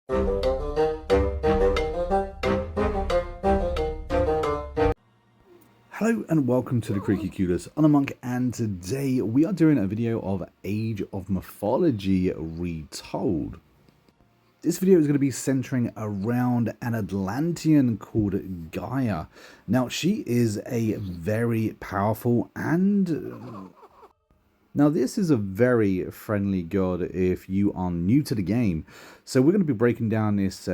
Hello and welcome to the Creaky Culis. I'm a Monk, and today we are doing a video of Age of Mythology Retold. This video is going to be centering around an Atlantean called Gaia. Now, she is a very powerful and Now this is a very friendly god if you are new to the game. So we're going to be breaking down this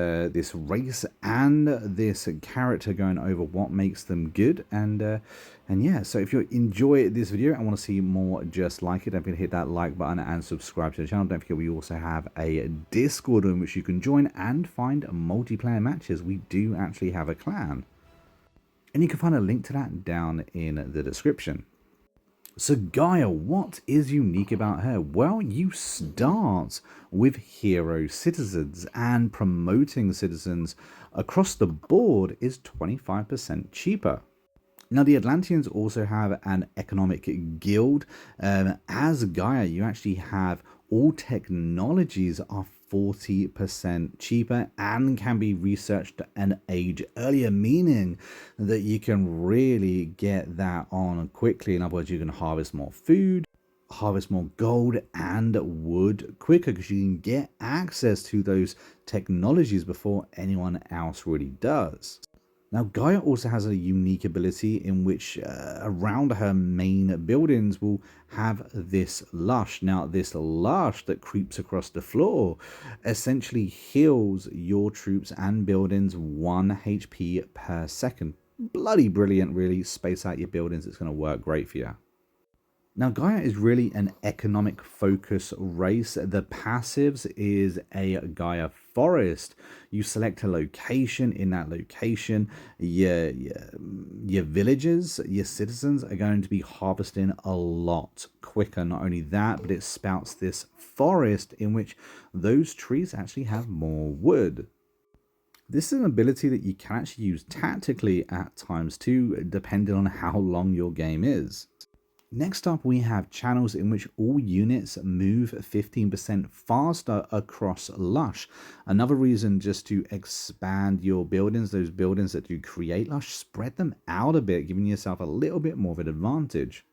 race and this character, going over what makes them good, and yeah. So if you enjoy this video and want to see more just like it, don't forget to hit that like button and subscribe to the channel. Don't forget we also have a Discord in which you can join and find multiplayer matches. We do actually have a clan, and you can find a link to that down in the description. So Gaia, what is unique about her? Well, you start with hero citizens, and promoting citizens across the board is 25% cheaper. Now, the Atlanteans also have an economic guild. As Gaia, you actually have all technologies are 40% cheaper and can be researched an age earlier, meaning that you can really get that on quickly. In other words, you can harvest more food, harvest more gold and wood quicker, because you can get access to those technologies before anyone else really does. Now, Gaia also has a unique ability in which around her main buildings will have this lush. Now, this lush that creeps across the floor essentially heals your troops and buildings 1 HP per second. Bloody brilliant, really. Space out your buildings. It's going to work great for you. Now, Gaia is really an economic focus race. The passives is a Gaia forest. You select a location. In that location, your villagers, your citizens are going to be harvesting a lot quicker. Not only that, but it spouts this forest in which those trees actually have more wood. This is an ability that you can actually use tactically at times too, depending on how long your game is. Next up, we have channels in which all units move 15% faster across Lush. Another reason just to expand your buildings, those buildings that do create Lush, spread them out a bit, giving yourself a little bit more of an advantage.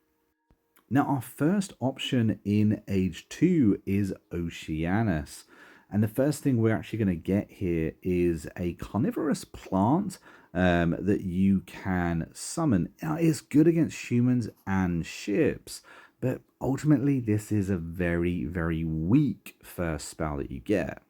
Now, our first option in Age 2 is Oceanus. And the first thing we're actually going to get here is a carnivorous plant that you can summon. Now, it's good against humans and ships, but ultimately this is a very, very weak first spell that you get.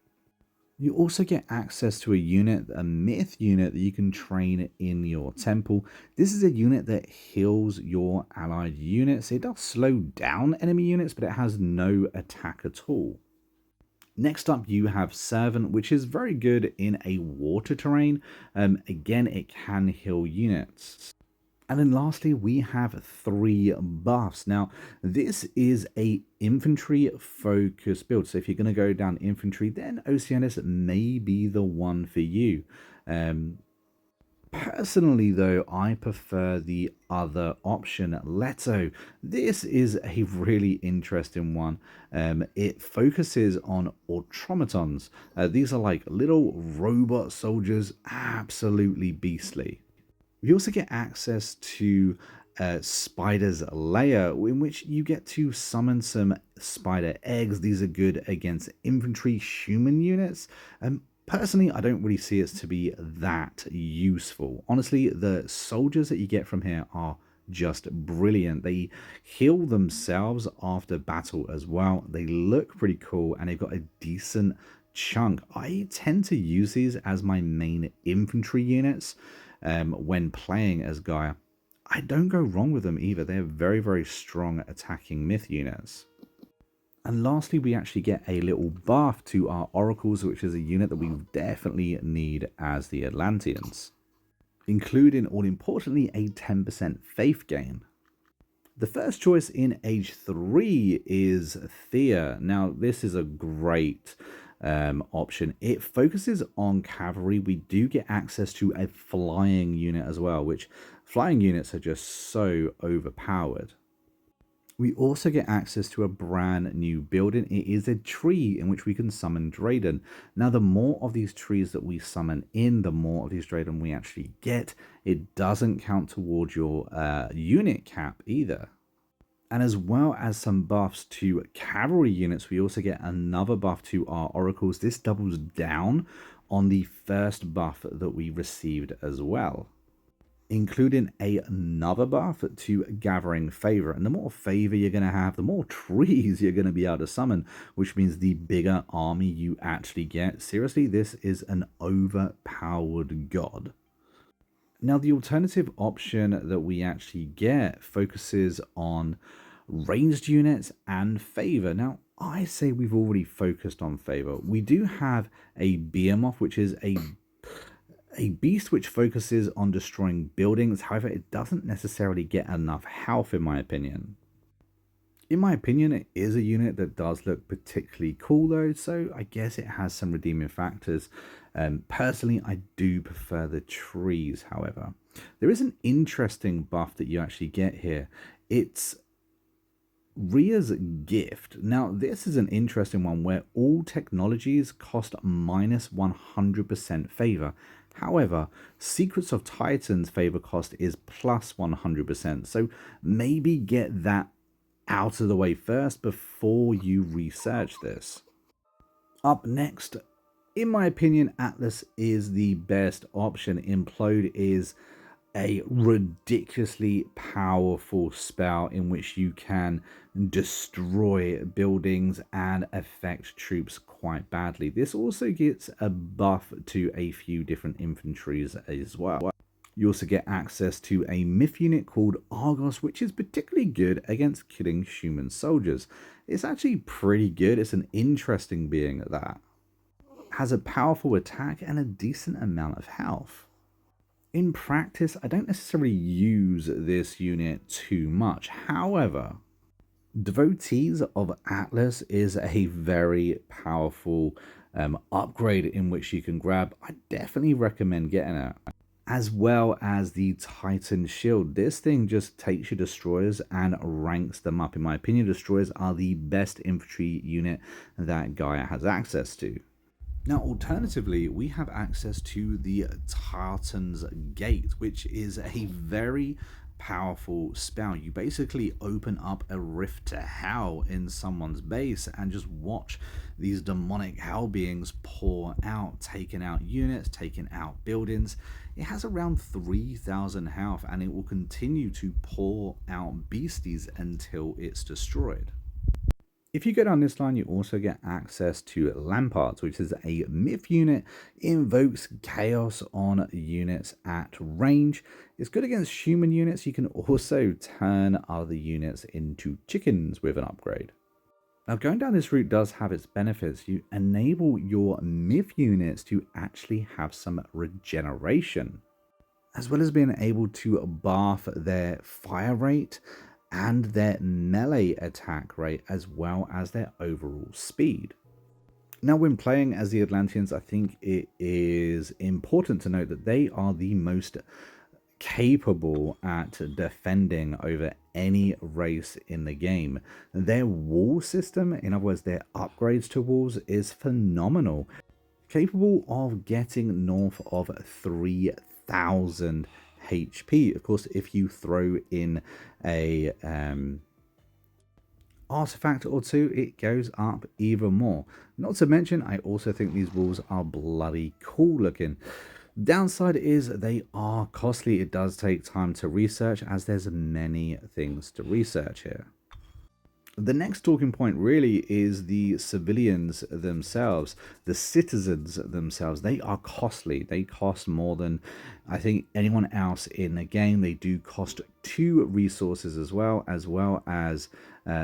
You also get access to a unit, a myth unit that you can train in your temple. This is a unit that heals your allied units. It does slow down enemy units, but it has no attack at all. Next up, you have Servant, which is very good in a water terrain. Again, it can heal units. And then lastly, we have 3 buffs. Now, this is a infantry focus build. So if you're going to go down infantry, then Oceanus may be the one for you. Personally, though, I prefer the other option, Leto. This is a really interesting one. It focuses on automatons. These are like little robot soldiers, absolutely beastly. We also get access to Spider's Lair, in which you get to summon some spider eggs. These are good against infantry human units. Personally, I don't really see it to be that useful. Honestly, the soldiers that you get from here are just brilliant. They heal themselves after battle as well. They look pretty cool, and they've got a decent chunk. I tend to use these as my main infantry units when playing as Gaia. I don't go wrong with them either. They're very, very strong attacking myth units. And lastly, we actually get a little buff to our oracles, which is a unit that we definitely need as the Atlanteans, including, all importantly, a 10% faith gain. The first choice in Age 3 is Thea. Now, this is a great option. It focuses on cavalry. We do get access to a flying unit as well, which flying units are just so overpowered. We also get access to a brand new building. It is a tree in which we can summon Drayden. Now, the more of these trees that we summon in, the more of these Drayden we actually get. It doesn't count towards your unit cap either. And as well as some buffs to cavalry units, we also get another buff to our oracles. This doubles down on the first buff that we received as well, including another buff to gathering favor. And the more favor you're going to have, the more trees you're going to be able to summon, which means the bigger army you actually get. Seriously, this is an overpowered god. Now, the alternative option that we actually get focuses on ranged units and favor. Now, I say we've already focused on favor. We do have a Behemoth, which is a beast which focuses on destroying buildings. However, it doesn't necessarily get enough health, in my opinion. In my opinion, it is a unit that does look particularly cool though, so I guess it has some redeeming factors. Personally, I do prefer the trees, however. There is an interesting buff that you actually get here. It's Rhea's Gift. Now, this is an interesting one where all technologies cost minus 100% favor. However, Secrets of Titans favor cost is plus 100%, so maybe get that out of the way first before you research this. Up next, in my opinion, Atlas is the best option. Implode is a ridiculously powerful spell in which you can destroy buildings and affect troops quite badly. This also gets a buff to a few different infantries as well. You also get access to a myth unit called Argos, which is particularly good against killing human soldiers. It's actually pretty good. It's an interesting being at that. Has a powerful attack and a decent amount of health. In practice, I don't necessarily use this unit too much. However, Devotees of Atlas is a very powerful upgrade in which you can grab. I definitely recommend getting it. As well as the Titan Shield. This thing just takes your destroyers and ranks them up. In my opinion, destroyers are the best infantry unit that Gaia has access to. Now, alternatively, we have access to the Titan's Gate, which is a very powerful spell. You basically open up a rift to hell in someone's base and just watch these demonic hell beings pour out, taking out units, taking out buildings. It has around 3,000 health and it will continue to pour out beasties until it's destroyed. If you go down this line, you also get access to Lamparts, which is a myth unit, invokes chaos on units at range. It's good against human units. You can also turn other units into chickens with an upgrade. Now, going down this route does have its benefits. You enable your myth units to actually have some regeneration, as well as being able to buff their fire rate and their melee attack rate, as well as their overall speed. Now, when playing as the Atlanteans, I think it is important to note that they are the most capable at defending over any race in the game. Their wall system, in other words, their upgrades to walls, is phenomenal. Capable of getting north of 3,000 HP. Of course, if you throw in a artifact or two, it goes up even more. Not to mention, I also think these walls are bloody cool looking. Downside is they are costly. It does take time to research, as there's many things to research here. The next talking point really is the civilians themselves, the citizens themselves. They are costly. They cost more than I think anyone else in the game. They do cost 2 resources as well as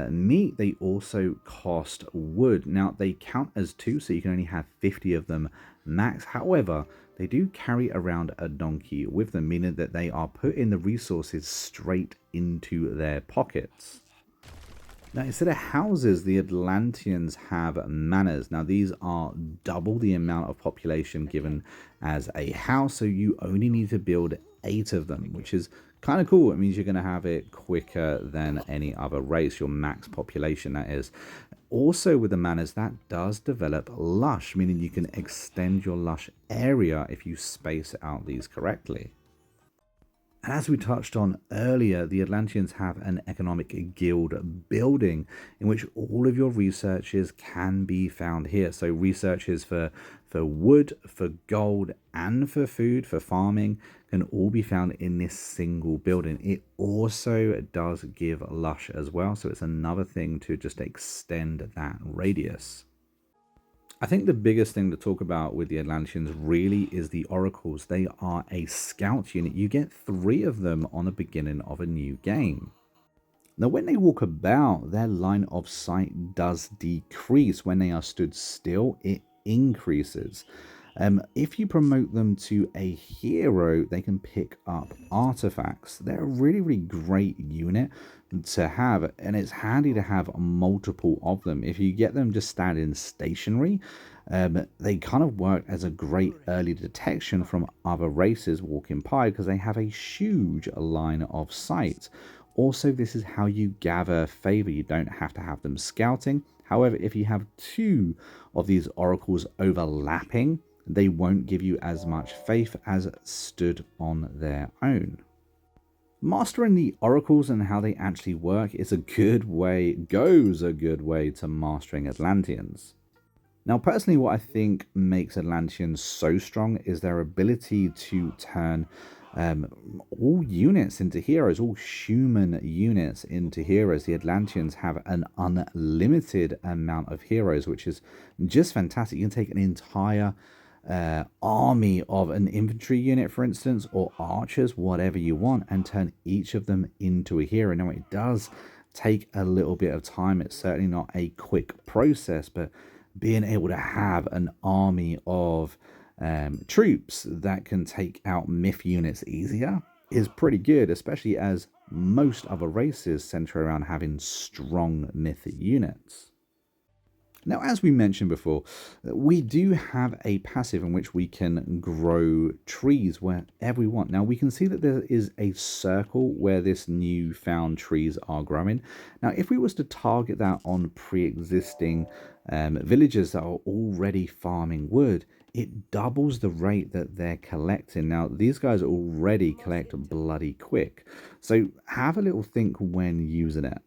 meat. They also cost wood. Now, they count as 2, so you can only have 50 of them max. However, they do carry around a donkey with them, meaning that they are putting the resources straight into their pockets. Now, instead of houses, the Atlanteans have manors. Now, these are double the amount of population given as a house, so you only need to build 8 of them, which is kind of cool. It means you're going to have it quicker than any other race, your max population, that is. Also, with the manors, that does develop lush, meaning you can extend your lush area if you space out these correctly. And as we touched on earlier, the Atlanteans have an economic guild building in which all of your researches can be found here. So researches for wood, for gold, and for food, for farming, can all be found in this single building. It also does give lush as well, so it's another thing to just extend that radius. I think the biggest thing to talk about with the Atlanteans really is the oracles. They are a scout unit. You get 3 of them on the beginning of a new game. Now, when they walk about, their line of sight does decrease. When they are stood still, it increases. If you promote them to a hero, they can pick up artifacts. They're a really, really great unit to have, and it's handy to have multiple of them. If you get them just standing stationary, they kind of work as a great early detection from other races walking by because they have a huge line of sight. Also, this is how you gather favor. You don't have to have them scouting. However, if you have 2 of these oracles overlapping, they won't give you as much faith as stood on their own. Mastering the oracles and how they actually work is goes a good way to mastering Atlanteans. Now, personally, what I think makes Atlanteans so strong is their ability to turn all units into heroes, all human units into heroes. The Atlanteans have an unlimited amount of heroes, which is just fantastic. You can take an entire army of an infantry unit, for instance, or archers, whatever you want, and turn each of them into a hero. Now, it does take a little bit of time. It's certainly not a quick process, but being able to have an army of troops that can take out myth units easier is pretty good, especially as most other races center around having strong myth units. Now, as we mentioned before, we do have a passive in which we can grow trees wherever we want. Now, we can see that there is a circle where this newfound trees are growing. Now, if we was to target that on pre-existing villagers that are already farming wood, it doubles the rate that they're collecting. Now, these guys already collect bloody quick. So have a little think when using it.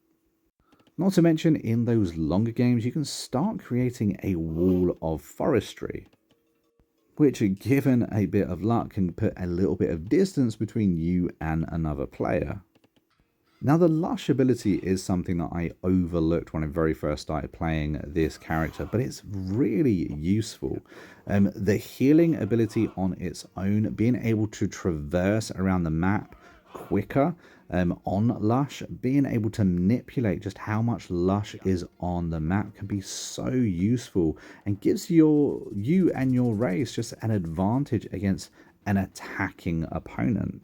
Not to mention, in those longer games, you can start creating a wall of forestry, which, given a bit of luck, can put a little bit of distance between you and another player. Now, the lush ability is something that I overlooked when I very first started playing this character, but it's really useful. The healing ability on its own, being able to traverse around the map quicker on lush, being able to manipulate just how much lush is on the map can be so useful and gives you and your race just an advantage against an attacking opponent.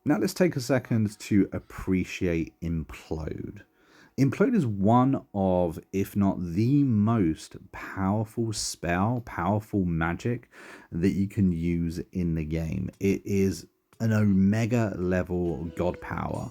Now let's take a second to appreciate Implode. Implode is one of, if not the most powerful spell, powerful magic that you can use in the game. It is an omega level god power.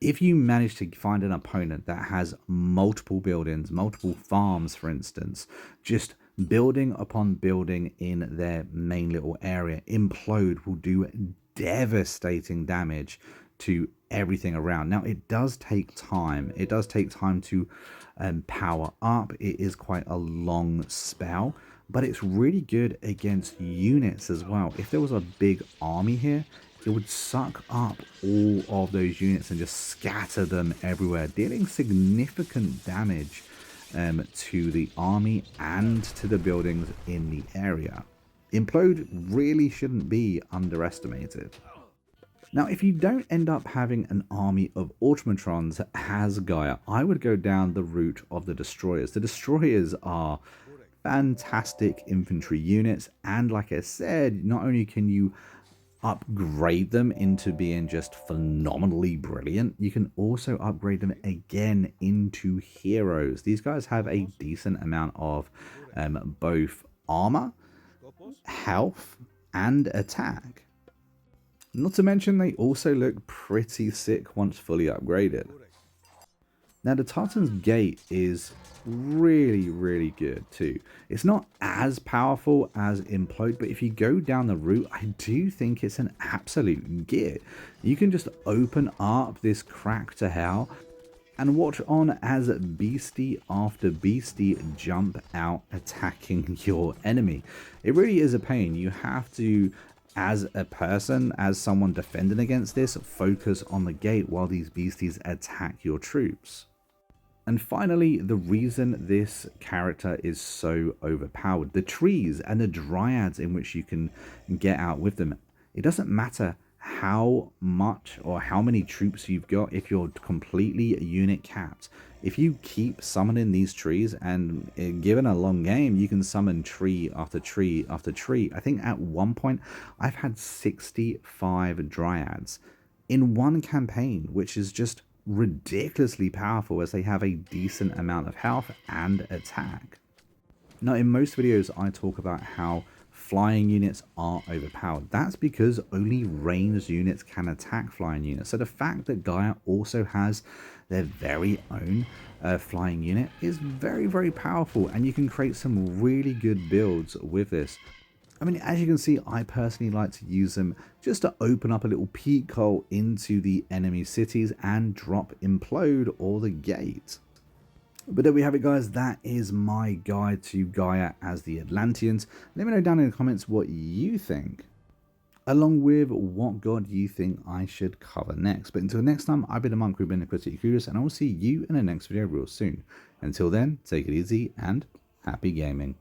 If you manage to find an opponent that has multiple buildings, multiple farms, for instance, just building upon building in their main little area, Implode will do devastating damage to everything around. Now, it does take time. It does take time to power up. It is quite a long spell, but it's really good against units as well. If there was a big army here, it would suck up all of those units and just scatter them everywhere, dealing significant damage to the army and to the buildings in the area. Implode really shouldn't be underestimated. Now, if you don't end up having an army of automatrons as Gaia, I would go down the route of the destroyers. The destroyers are fantastic infantry units, and like I said, not only can you upgrade them into being just phenomenally brilliant, you can also upgrade them again into heroes. These guys have a decent amount of both armor, health, and attack. Not to mention they also look pretty sick once fully upgraded. Now the Tartan's Gate is really good too. It's not as powerful as Implode, but if you go down the route, I do think it's an absolute gear. You can just open up this crack to hell and watch on as beastie after beastie jump out attacking your enemy. It really is a pain. You have to, as a person, as someone defending against this, focus on the gate while these beasties attack your troops. And finally, the reason this character is so overpowered, the trees and the dryads in which you can get out with them. It doesn't matter how much or how many troops you've got if you're completely unit capped. If you keep summoning these trees, and given a long game, you can summon tree after tree after tree. I think at one point I've had 65 dryads in one campaign, which is just ridiculously powerful as they have a decent amount of health and attack. Now in most videos I talk about how flying units are overpowered. That's because only ranged units can attack flying units. So the fact that Gaia also has their very own flying unit is very powerful, and you can create some really good builds with this. I mean, as you can see, I personally like to use them just to open up a little peek hole into the enemy cities and drop Implode or the Gate. But there we have it, guys. That is my guide to Gaia as the Atlanteans. Let me know down in the comments what you think, along with what god you think I should cover next. But until next time, I've been the Monk, Ruben, and I will see you in the next video real soon. Until then, take it easy and happy gaming.